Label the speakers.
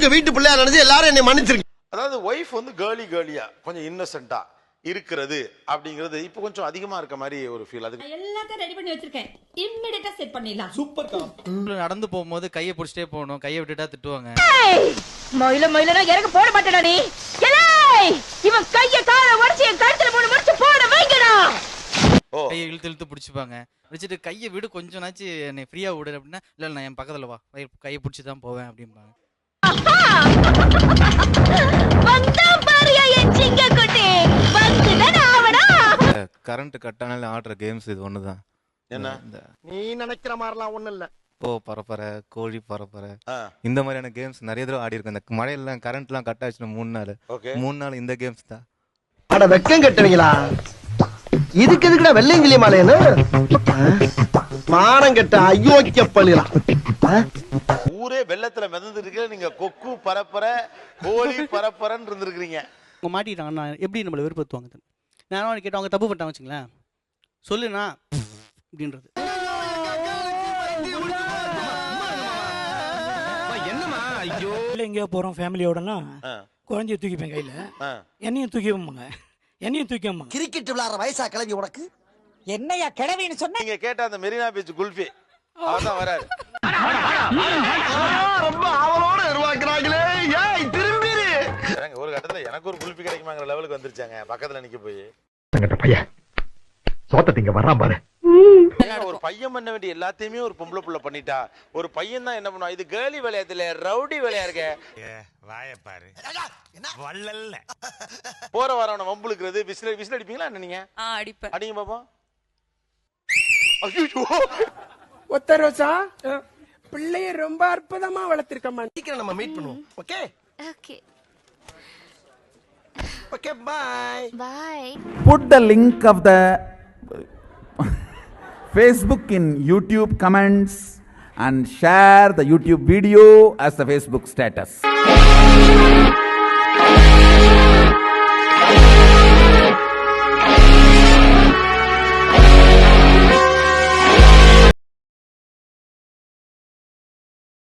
Speaker 1: உங்க வீட்டு பிள்ளையா நினைச்சு எல்லாரும் என்னை மன்னிச்சிருங்க.
Speaker 2: அதாவது ஒய்ஃப் வந்து கேர்லியா கொஞ்சம் இன்னசென்ட்டா இருக்கிறது அப்படிங்கிறது இப்போ கொஞ்சம் அதிகமா இருக்க மாதிரி ஒரு ஃபீல். அதுக்கு
Speaker 3: எல்லாத்தையும் ரெடி பண்ணி வச்சிருக்கேன், இமிடியேட்டா செட் பண்ணிடலாம்.
Speaker 4: சூப்பர் கா.
Speaker 5: நடந்து போகும்போது கையை பிடிச்சிட்டே போகணும், கையை விட்டுட்டா திட்டுவாங்க.
Speaker 3: மயிலனா இறங்க போட மாட்டேடா நீ. ஏய் இவன் கைய கால உடைச்சு என் கழுத்துல மூணு முடிச்சு போட வைங்கடா.
Speaker 5: கையை இழுத்து பிடிச்சிப்பாங்க. வச்சுட்டு கையை விடு கொஞ்சம் நாச்சு என்னை ஃப்ரீயா விடு அப்படின்னா, இல்ல நான் என் பக்கத்துல வா, கையை பிடிச்சி தான் போவேன் அப்படிம்பாங்க.
Speaker 6: கரண்ட் கட் ஆனால ஆடுற கேம்ஸ் இது ஒண்ணுதான்.
Speaker 2: என்ன
Speaker 1: நீ நினைக்கிற மாதிரிலாம் ஒண்ணும் இல்ல.
Speaker 6: பரப்பரை, கோழி பரப்பரை, இந்த மாதிரியான கேம்ஸ் நிறைய தடவை ஆடி இருக்கேன். இந்த மழையெல்லாம் கரண்ட் எல்லாம் கட் ஆச்சுன்னா 3 நாள் இந்த கேம்ஸ் தான்.
Speaker 1: அட வெக்கம் கட்டுவீங்களா? இதுக்கு எதுக்குடா வெள்ளையங்கிலி மாலையன்னு மானம் கட்ட அயோக்கிய பள்ளிலாம்.
Speaker 2: ஊரே வெள்ளத்துல மிதந்து இருக்க, நீங்க கொக்கு பரப்பர கோழி பரப்பரன்னு இருந்திருக்கீங்க.
Speaker 4: அவங்க மாட்டிட்டாங்கன்னா எப்படி நம்மளை விருப்பத்துவாங்க? நான் கேட்டேன், அவங்க தப்பு பண்ணிட்டாங்க வச்சுங்களேன், சொல்லுண்ணா அப்படின்றது.
Speaker 7: எங்கேயோ போறோம் ஃபேமிலியோடனா குழந்தைய தூக்கிப்பேன் கையில, என்னையும் தூக்கி வைப்பாங்க, என்னையும் தூக்கி வைப்பாங்க.
Speaker 1: கிரிக்கெட் விளையாடுற வயசா கிளம்பி உனக்கு
Speaker 3: என்னையா கிழவின்னு சொன்ன?
Speaker 2: நீங்க கேட்ட அந்த மெரினா பீச் குல்ஃபி அவர்தான் வராரு.
Speaker 1: ரொம்ப அவளோட உருவாக்குறாங்களே. ஏய் திரும்பிரு.
Speaker 2: ஒரு கட்டத்துல எனக்கு ஒரு குல்ஃபி கிடைக்குமாங்கிற லெவலுக்கு வந்துருச்சாங்க. பக்கத்துல நிக்க போய்
Speaker 1: பையன் சோத்த திங்க வர்றான் பாரு.
Speaker 2: ஒரு பையன் பண்ண வேண்டிய எல்லாத்தையுமே ஒரு பொம்பளை புள்ள பண்ணிட்டா, ஒரு பையன் தான் என்ன பண்ணுவான்? இது கேர்லி விளையாட்டுல ரவுடி விளையா இருக்க.
Speaker 8: வாய பாரு வள்ளல்ல
Speaker 2: போற வரவன வம்புலுக்குறது. விசில் அடிப்பீங்களா என்ன நீங்க?
Speaker 3: அடிப்பேன்.
Speaker 2: அடிங்க பாப்போம். ஐயோ
Speaker 9: ஒத்த ரோசா, பிள்ளைய ரொம்ப அற்புதமா வளர்த்திருக்கமா.
Speaker 1: சீக்கிரம் நம்ம மீட் பண்ணுவோம். Okay
Speaker 3: okay
Speaker 1: okay bye
Speaker 3: bye.
Speaker 10: Put the link of the Facebook in YouTube comments and share the YouTube video as the Facebook status.